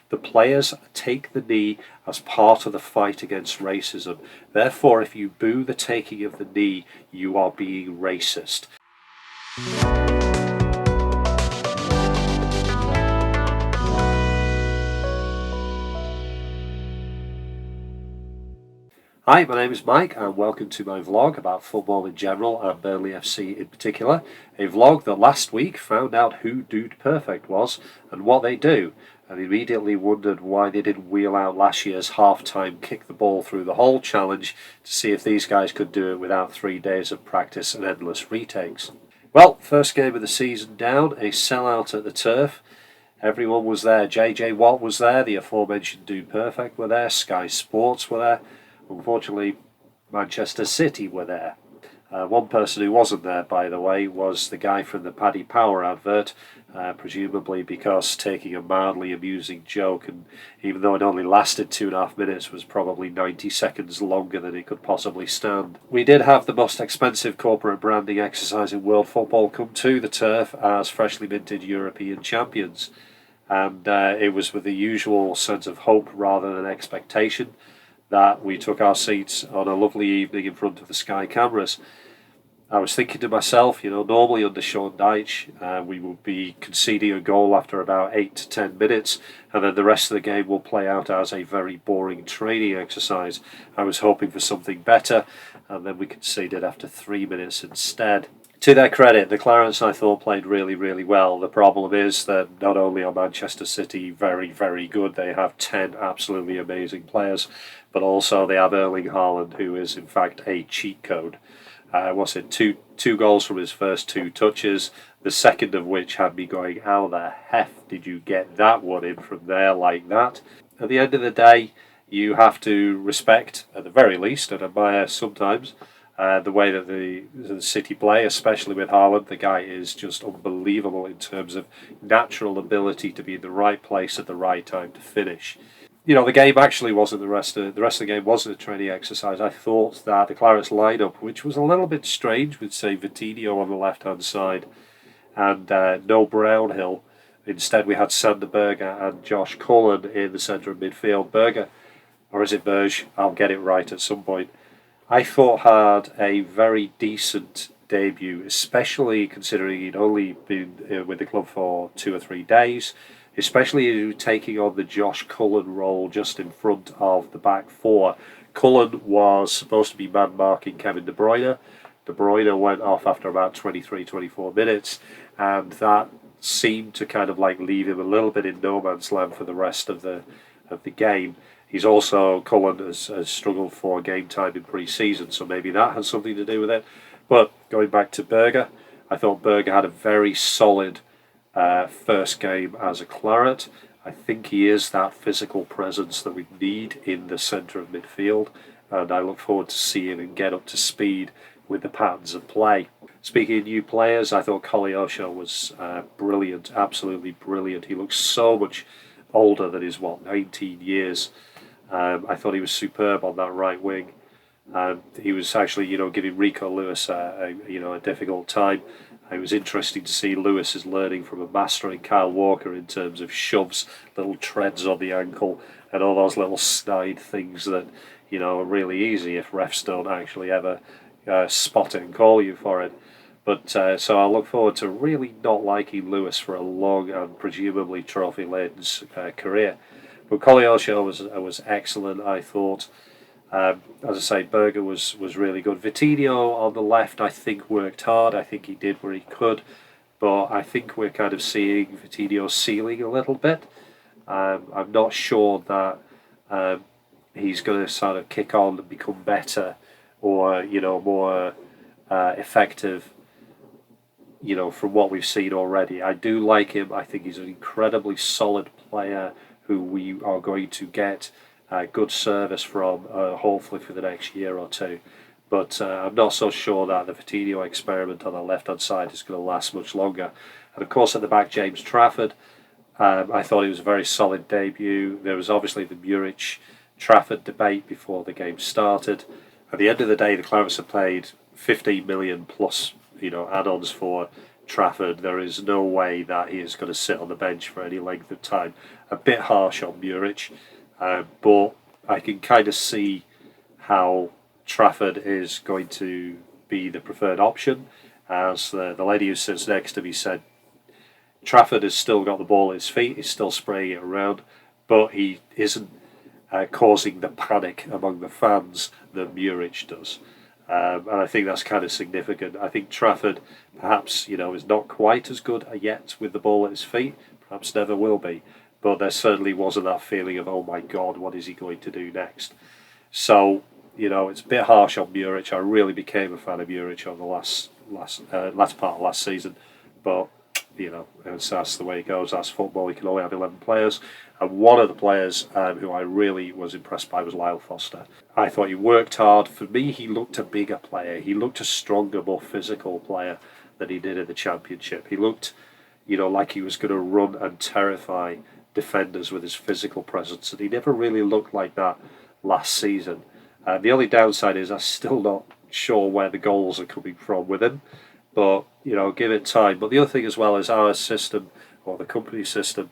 The players take the knee as part of the fight against racism. Therefore, if you boo the taking of the knee, you are being racist. Hi, my name is Mike and welcome to my vlog about football in general and Burnley FC in particular. A vlog that last week found out who Dude Perfect was and what they do, and immediately wondered why they didn't wheel out last year's half-time kick the ball through the hole challenge to see if these guys could do it without 3 days of practice and endless retakes. Well, first game of the season down, a sellout at the Turf. Everyone was there. JJ Watt was there, the aforementioned Dude Perfect were there, Sky Sports were there. Unfortunately, Manchester City were there. One person who wasn't there, by the way, was the guy from the Paddy Power advert, presumably because taking a mildly amusing joke, and even though it only lasted 2.5 minutes, was probably 90 seconds longer than it could possibly stand. We did have the most expensive corporate branding exercise in world football come to the Turf as freshly minted European champions, and it was with the usual sense of hope rather than expectation that we took our seats on a lovely evening in front of the Sky cameras. I was thinking to myself, normally under Sean Dyche, we would be conceding a goal after about 8 to 10 minutes, and then the rest of the game will play out as a very boring training exercise. I was hoping for something better, and then we conceded after 3 minutes instead. To their credit, the Clarets, I thought, played really, really well. The problem is that not only are Manchester City very, very good, they have 10 absolutely amazing players, but also they have Erling Haaland, who is in fact a cheat code. Two goals from his first 2 touches, the second of which had me going, how the hell did you get that one in from there like that? At the end of the day, you have to respect, at the very least, and admire sometimes, the way that the City play, especially with Haaland. The guy is just unbelievable in terms of natural ability to be in the right place at the right time to finish. The game actually wasn't the rest of the game wasn't a training exercise. I thought that the Clarets lineup, which was a little bit strange with, say, Vitinho on the left-hand side and no Brownhill. Instead, we had Sander Berge and Josh Cullen in the centre of midfield. Berge, or is it Berge? I'll get it right at some point. I thought had a very decent debut, especially considering he'd only been with the club for 2 or 3 days, especially taking on the Josh Cullen role just in front of the back four. Cullen was supposed to be man-marking Kevin De Bruyne. De Bruyne went off after about 23-24 minutes, and that seemed to kind of like leave him a little bit in no man's land for the rest of the game. He's also, Cullen has struggled for game time in pre-season, so maybe that has something to do with it. But going back to Berge, I thought Berge had a very solid first game as a Claret. I think he is that physical presence that we need in the centre of midfield, and I look forward to seeing him get up to speed with the patterns of play. Speaking of new players, I thought Koleosho was brilliant, absolutely brilliant. He looks so much older than his, 19 years. I thought he was superb on that right wing. He was actually, giving Rico Lewis a difficult time. It was interesting to see Lewis is learning from a master in Kyle Walker in terms of shoves, little treads on the ankle, and all those little snide things that, are really easy if refs don't actually ever spot it and call you for it. But so I look forward to really not liking Lewis for a long and presumably trophy-laden career. But Koleosho was excellent, I thought. As I say, Berge was really good. Vitinho on the left, I think, worked hard. I think he did where he could. But I think we're kind of seeing Vitinho's ceiling a little bit. I'm not sure that he's going to sort of kick on and become better or, more effective, from what we've seen already. I do like him. I think he's an incredibly solid player who we are going to get good service from, hopefully for the next year or two. But I'm not so sure that the Vitinho experiment on the left-hand side is going to last much longer. And of course, at the back, James Trafford. I thought it was a very solid debut. There was obviously the Trafford debate before the game started. At the end of the day, the Clarets have paid 15 million plus, add-ons for Trafford, there is no way that he is going to sit on the bench for any length of time. A bit harsh on Muric, but I can kind of see how Trafford is going to be the preferred option. As the lady who sits next to me said, Trafford has still got the ball at his feet, he's still spraying it around, but he isn't causing the panic among the fans that Muric does. And I think that's kind of significant. I think Trafford perhaps, is not quite as good yet with the ball at his feet, perhaps never will be, but there certainly wasn't that feeling of, oh my God, what is he going to do next? So, it's a bit harsh on Muric. I really became a fan of Muric on the last part of last season, but that's the way it goes. That's football. You can only have 11 players. And one of the players who I really was impressed by was Lyle Foster. I thought he worked hard. For me, he looked a bigger player. He looked a stronger, more physical player than he did in the Championship. He looked, like he was going to run and terrify defenders with his physical presence. And he never really looked like that last season. The only downside is I'm still not sure where the goals are coming from with him. But, give it time. But the other thing as well is our system, or the company system,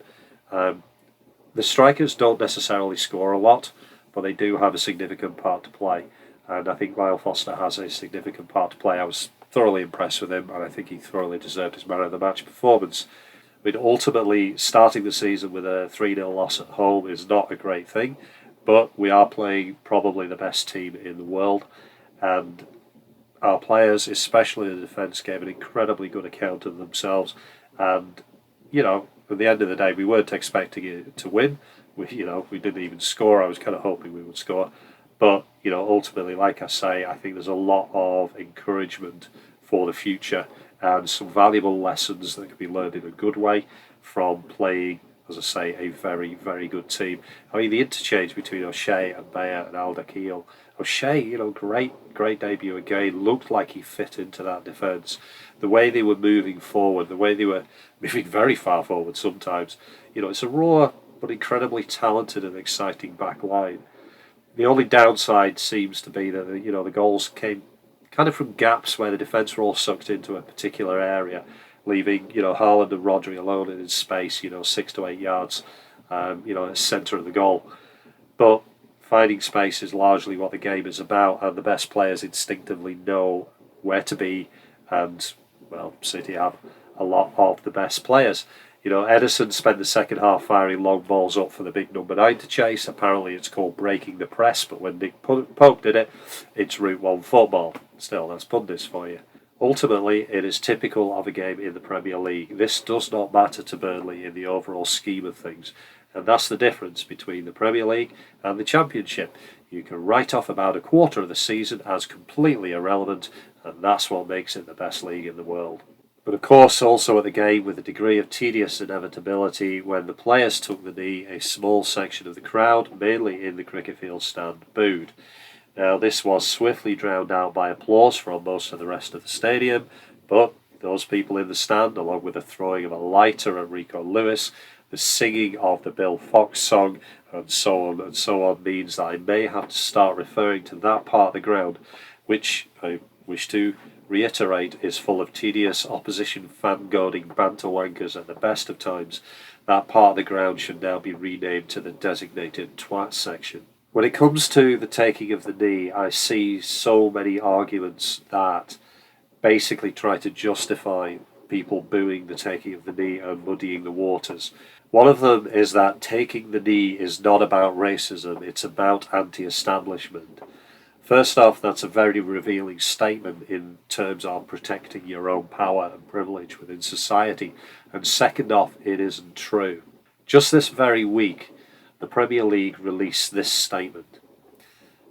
the strikers don't necessarily score a lot, but they do have a significant part to play. And I think Lyle Foster has a significant part to play. I was thoroughly impressed with him, and I think he thoroughly deserved his man of the match performance. Ultimately, starting the season with a 3-0 loss at home is not a great thing, but we are playing probably the best team in the world. And our players, especially the defence, gave an incredibly good account of themselves. And, at the end of the day, we weren't expecting it to win. We didn't even score. I was kind of hoping we would score. But, ultimately, like I say, I think there's a lot of encouragement for the future and some valuable lessons that can be learned in a good way from playing, as I say, a very, very good team. I mean, the interchange between O'Shea and Bayer and Alderweireld. O'Shea, great debut again, looked like he fit into that defence. The way they were moving forward, the way they were moving very far forward sometimes, it's a raw but incredibly talented and exciting back line. The only downside seems to be that, the goals came kind of from gaps where the defence were all sucked into a particular area, leaving, Haaland and Rodri alone in space, 6 to 8 yards, at the centre of the goal. But finding space is largely what the game is about, and the best players instinctively know where to be, and, City have a lot of the best players. Edison spent the second half firing long balls up for the big number 9 to chase. Apparently it's called breaking the press, but when Nick Pope did it, it's Route 1 football. Still, that's pundits for you. Ultimately, it is typical of a game in the Premier League. This does not matter to Burnley in the overall scheme of things. And that's the difference between the Premier League and the Championship. You can write off about a quarter of the season as completely irrelevant, and that's what makes it the best league in the world. But of course, also at the game, with a degree of tedious inevitability, when the players took the knee, a small section of the crowd, mainly in the cricket field stand, booed. Now, this was swiftly drowned out by applause from most of the rest of the stadium, but those people in the stand, along with the throwing of a lighter at Rico Lewis, the singing of the Bill Fox song, and so on, means that I may have to start referring to that part of the ground, which I wish to reiterate is full of tedious opposition fan-goading banter wankers at the best of times. That part of the ground should now be renamed to the designated twat section. When it comes to the taking of the knee, I see so many arguments that basically try to justify people booing the taking of the knee and muddying the waters. One of them is that taking the knee is not about racism, it's about anti-establishment. First off, that's a very revealing statement in terms of protecting your own power and privilege within society. And second off, it isn't true. Just this very week, the Premier League released this statement.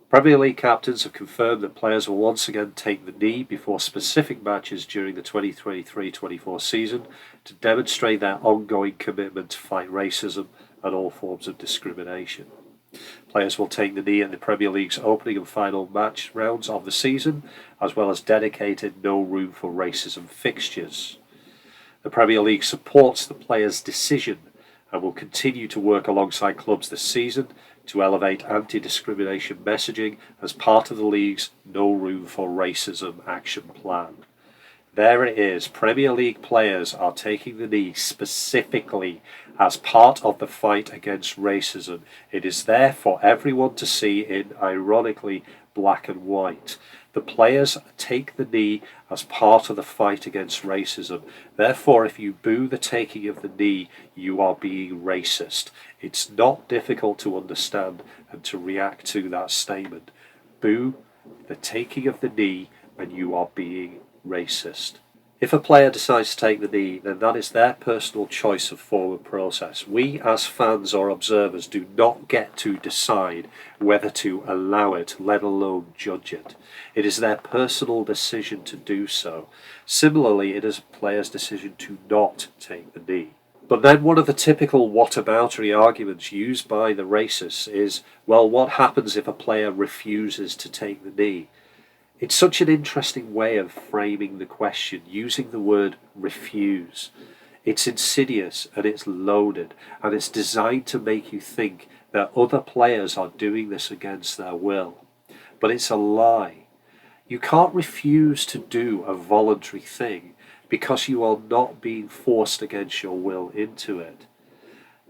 Premier League captains have confirmed that players will once again take the knee before specific matches during the 2023-24 season to demonstrate their ongoing commitment to fight racism and all forms of discrimination. Players will take the knee at the Premier League's opening and final match rounds of the season, as well as dedicated No Room for Racism fixtures. The Premier League supports the players' decision and will continue to work alongside clubs this season to elevate anti-discrimination messaging as part of the league's No Room for Racism action plan. There it is. Premier League players are taking the knee specifically as part of the fight against racism. It is there for everyone to see in, ironically, black and white. The players take the knee as part of the fight against racism. Therefore, if you boo the taking of the knee, you are being racist. It's not difficult to understand and to react to that statement. Boo the taking of the knee and you are being racist. If a player decides to take the knee, then that is their personal choice of form and process. We as fans or observers do not get to decide whether to allow it, let alone judge it. It is their personal decision to do so. Similarly, it is a player's decision to not take the knee. But then one of the typical whataboutery arguments used by the racists is, well, what happens if a player refuses to take the knee? It's such an interesting way of framing the question, using the word refuse. It's insidious and it's loaded, and it's designed to make you think that other players are doing this against their will. But it's a lie. You can't refuse to do a voluntary thing because you are not being forced against your will into it.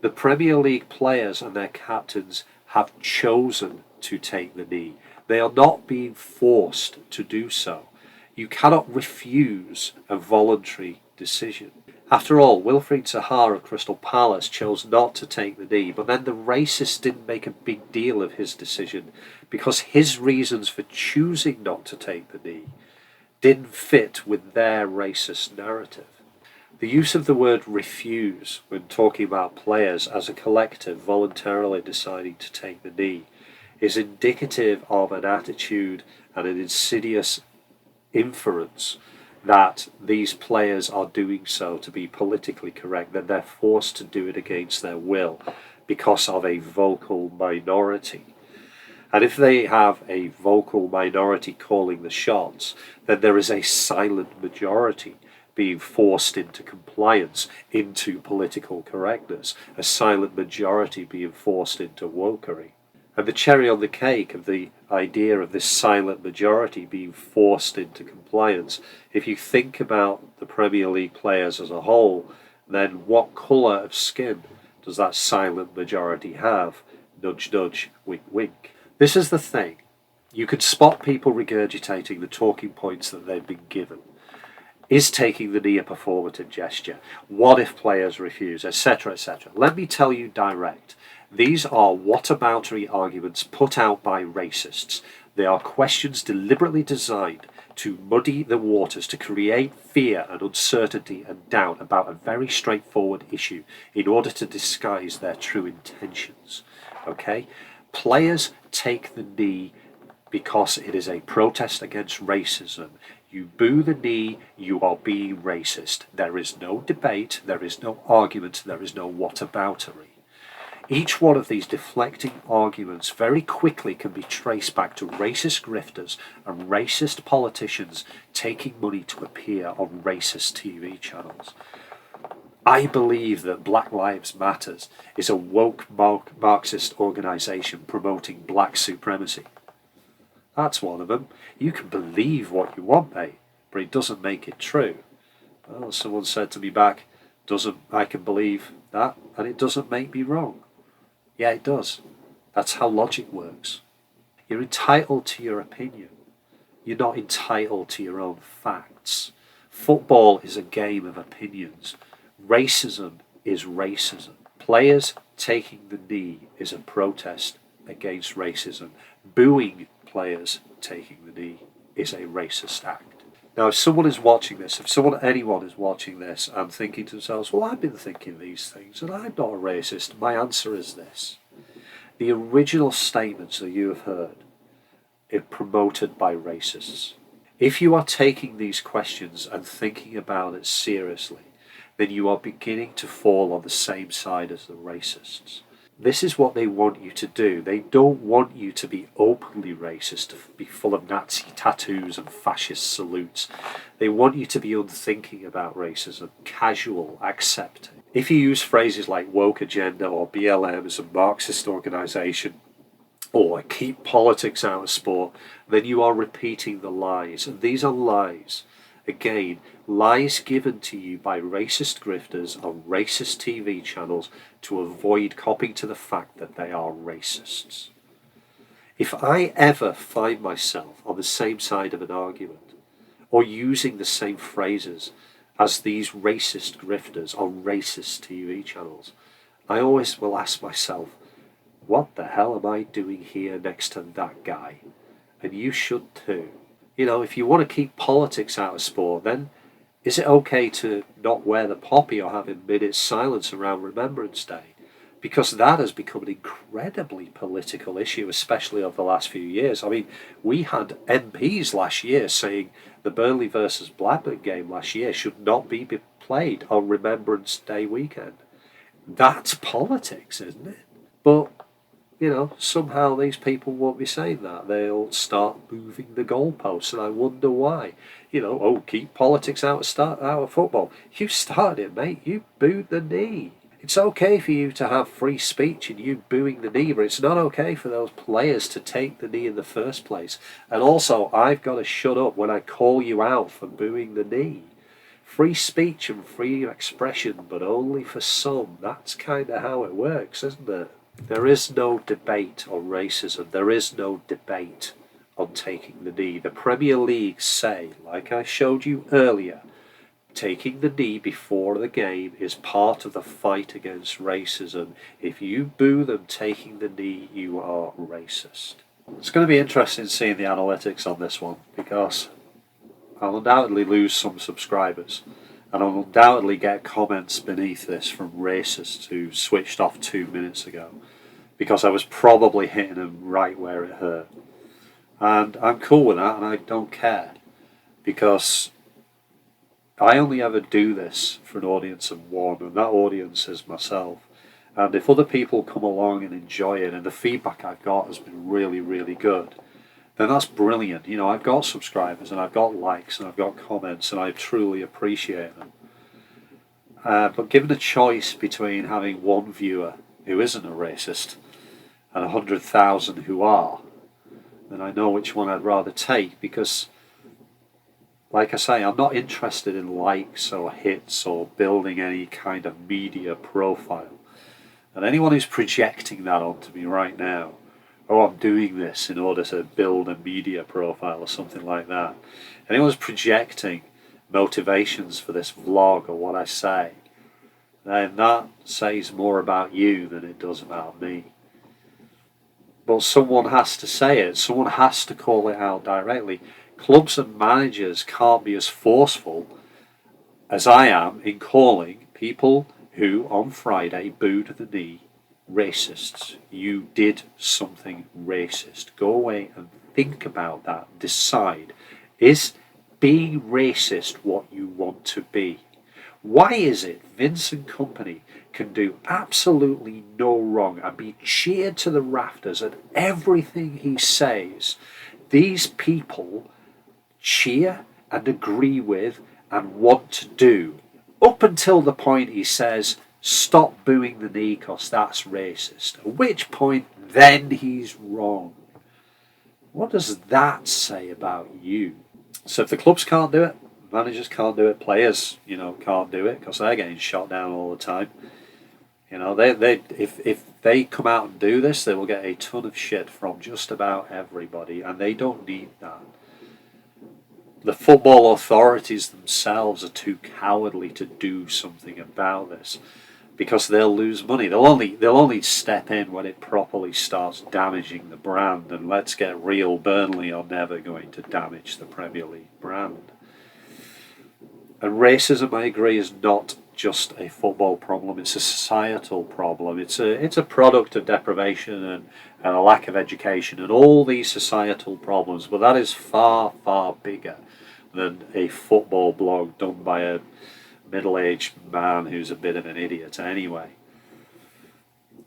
The Premier League players and their captains have chosen to take the knee. They are not being forced to do so. You cannot refuse a voluntary decision. After all, Wilfried Zaha of Crystal Palace chose not to take the knee, but then the racists didn't make a big deal of his decision because his reasons for choosing not to take the knee didn't fit with their racist narrative. The use of the word refuse when talking about players as a collective voluntarily deciding to take the knee is indicative of an attitude and an insidious inference that these players are doing so to be politically correct, that they're forced to do it against their will because of a vocal minority. And if they have a vocal minority calling the shots, then there is a silent majority being forced into compliance, into political correctness, a silent majority being forced into wokery. And the cherry on the cake of the idea of this silent majority being forced into compliance, if you think about the Premier League players as a whole, then what colour of skin does that silent majority have? Nudge, nudge, wink, wink. This is the thing. You can spot people regurgitating the talking points that they've been given. Is taking the knee a performative gesture? What if players refuse? Etc., etc. Let me tell you direct. These are whataboutery arguments put out by racists. They are questions deliberately designed to muddy the waters, to create fear and uncertainty and doubt about a very straightforward issue in order to disguise their true intentions. Okay? Players take the knee because it is a protest against racism. You boo the knee, you are being racist. There is no debate, there is no argument, there is no whataboutery. Each one of these deflecting arguments very quickly can be traced back to racist grifters and racist politicians taking money to appear on racist TV channels. I believe that Black Lives Matters is a woke Marxist organisation promoting black supremacy. That's one of them. You can believe what you want, mate, but it doesn't make it true. Well, someone said to me back, I can believe that, and it doesn't make me wrong. Yeah, it does. That's how logic works. You're entitled to your opinion. You're not entitled to your own facts. Football is a game of opinions. Racism is racism. Players taking the knee is a protest against racism. Booing players taking the knee is a racist act. Now, if someone is watching this, anyone is watching this and thinking to themselves, well, I've been thinking these things and I'm not a racist, my answer is this. The original statements that you have heard are promoted by racists. If you are taking these questions and thinking about it seriously, then you are beginning to fall on the same side as the racists. This is what they want you to do. They don't want you to be openly racist, to be full of Nazi tattoos and fascist salutes. They want you to be unthinking about racism, casual, accepting. If you use phrases like woke agenda or BLM as a Marxist organisation, or keep politics out of sport, then you are repeating the lies. And these are lies. Again, lies given to you by racist grifters on racist TV channels to avoid copping to the fact that they are racists. If I ever find myself on the same side of an argument, or using the same phrases as these racist grifters on racist TV channels, I always will ask myself, what the hell am I doing here next to that guy? And you should too. You know, if you want to keep politics out of sport, then is it okay to not wear the poppy or have a minute's silence around Remembrance Day? Because that has become an incredibly political issue, especially over the last few years. I mean, we had MPs last year saying the Burnley versus Blackburn game last year should not be played on Remembrance Day weekend. That's politics, isn't it? But you know, somehow these people won't be saying that. They'll start moving the goalposts, and I wonder why. You know, oh, keep politics out of football. You started it, mate. You booed the knee. It's okay for you to have free speech and you booing the knee, but it's not okay for those players to take the knee in the first place. And also, I've got to shut up when I call you out for booing the knee. Free speech and free expression, but only for some. That's kind of how it works, isn't it? There is no debate on racism. There is no debate on taking the knee. The Premier League say, like I showed you earlier, taking the knee before the game is part of the fight against racism. If you boo them taking the knee, you are racist. It's going to be interesting seeing the analytics on this one, because I'll undoubtedly lose some subscribers. And I'll undoubtedly get comments beneath this from racists who switched off 2 minutes ago, because I was probably hitting them right where it hurt. And I'm cool with that, and I don't care, because I only ever do this for an audience of one, and that audience is myself. And if other people come along and enjoy it, and the feedback I've got has been really, really good, then that's brilliant. You know, I've got subscribers and I've got likes and I've got comments and I truly appreciate them. But given a choice between having one viewer who isn't a racist and 100,000 who are, then I know which one I'd rather take, because, like I say, I'm not interested in likes or hits or building any kind of media profile. And anyone who's projecting that onto me right now, oh, I'm doing this in order to build a media profile or something like that. Anyone's projecting motivations for this vlog or what I say, then that says more about you than it does about me. But someone has to say it. Someone has to call it out directly. Clubs and managers can't be as forceful as I am in calling people who on Friday booed the knee racists. You did something racist. Go away and think about that. Decide, is being racist what you want to be? Why is it Vince and company can do absolutely no wrong and be cheered to the rafters at everything he says? These people cheer and agree with and want to do, up until the point he says, stop booing the knee because that's racist. At which point, then he's wrong. What does that say about you? So if the clubs can't do it, managers can't do it, players, can't do it because they're getting shot down all the time. If they come out and do this, they will get a ton of shit from just about everybody, and they don't need that. The football authorities themselves are too cowardly to do something about this, because they'll lose money. They'll only step in when it properly starts damaging the brand. And let's get real, Burnley are never going to damage the Premier League brand. And racism, I agree, is not just a football problem. It's a societal problem. It's a product of deprivation and a lack of education and all these societal problems. But that is far, far bigger than a football blog done by a middle-aged man who's a bit of an idiot anyway.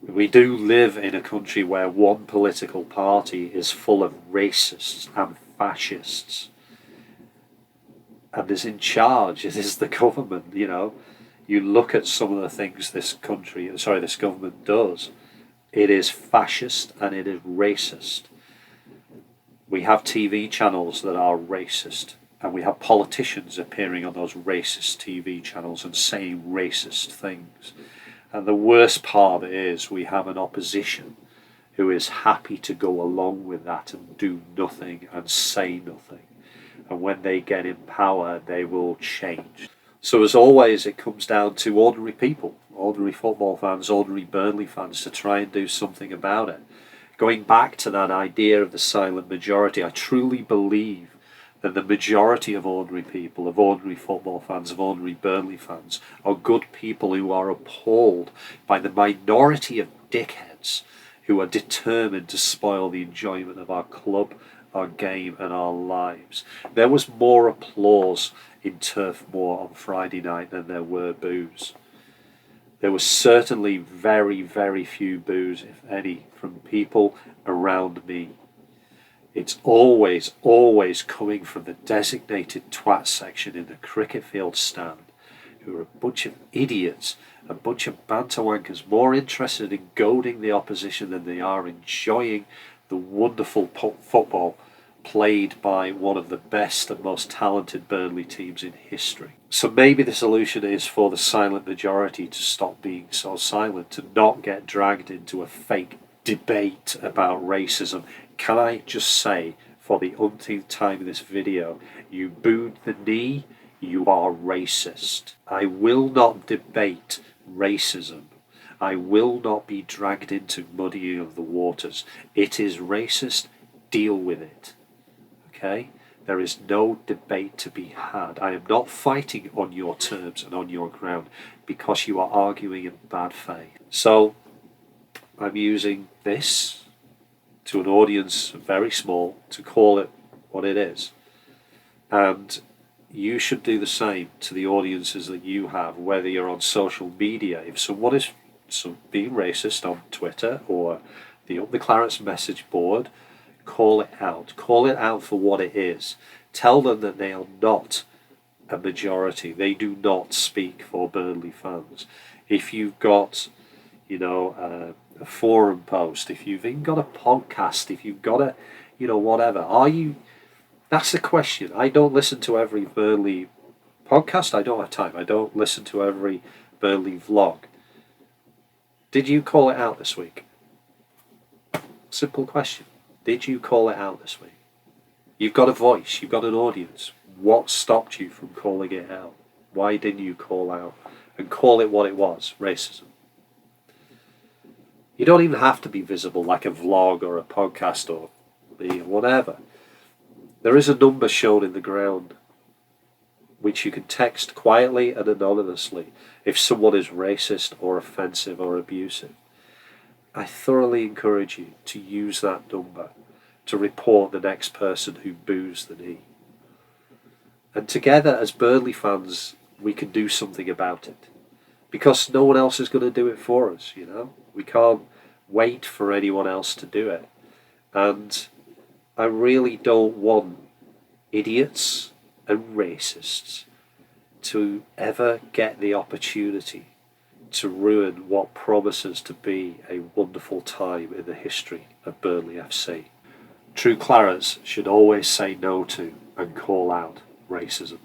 We do live in a country where one political party is full of racists and fascists and is in charge. It is the government. You look at some of the things this government does. It is fascist and it is racist. We have TV channels that are racist. And we have politicians appearing on those racist TV channels and saying racist things. And the worst part is we have an opposition who is happy to go along with that and do nothing and say nothing. And when they get in power, they will change. So as always, it comes down to ordinary people, ordinary football fans, ordinary Burnley fans, to try and do something about it. Going back to that idea of the silent majority, I truly believe that the majority of ordinary people, of ordinary football fans, of ordinary Burnley fans, are good people who are appalled by the minority of dickheads who are determined to spoil the enjoyment of our club, our game and our lives. There was more applause in Turf Moor on Friday night than there were boos. There was certainly very, very few boos, if any, from people around me. It's always, always coming from the designated twat section in the cricket field stand, who are a bunch of idiots, a bunch of banterwankers, more interested in goading the opposition than they are enjoying the wonderful football played by one of the best and most talented Burnley teams in history. So maybe the solution is for the silent majority to stop being so silent, to not get dragged into a fake debate about racism. Can I just say, for the umpteenth time in this video, you booed the knee, you are racist. I will not debate racism. I will not be dragged into muddying of the waters. It is racist, deal with it. Okay? There is no debate to be had. I am not fighting on your terms and on your ground because you are arguing in bad faith. So, I'm using this to an audience very small to call it what it is. And you should do the same to the audiences that you have, whether you're on social media. If someone is being racist on Twitter or the Up the Clarets message board, call it out. Call it out for what it is. Tell them that they are not a majority. They do not speak for Burnley fans. If you've got, a forum post, if you've even got a podcast, if you've got a, whatever, are you... That's the question. I don't listen to every Burnley podcast. I don't have time. I don't listen to every Burnley vlog. Did you call it out this week? Simple question. Did you call it out this week? You've got a voice. You've got an audience. What stopped you from calling it out? Why didn't you call out and call it what it was? Racism. You don't even have to be visible like a vlog or a podcast or whatever. There is a number shown in the ground which you can text quietly and anonymously if someone is racist or offensive or abusive. I thoroughly encourage you to use that number to report the next person who boos the knee. And together as Burnley fans, we can do something about it. Because no one else is going to do it for us, We can't wait for anyone else to do it. And I really don't want idiots and racists to ever get the opportunity to ruin what promises to be a wonderful time in the history of Burnley FC. True Clarets should always say no to and call out racism.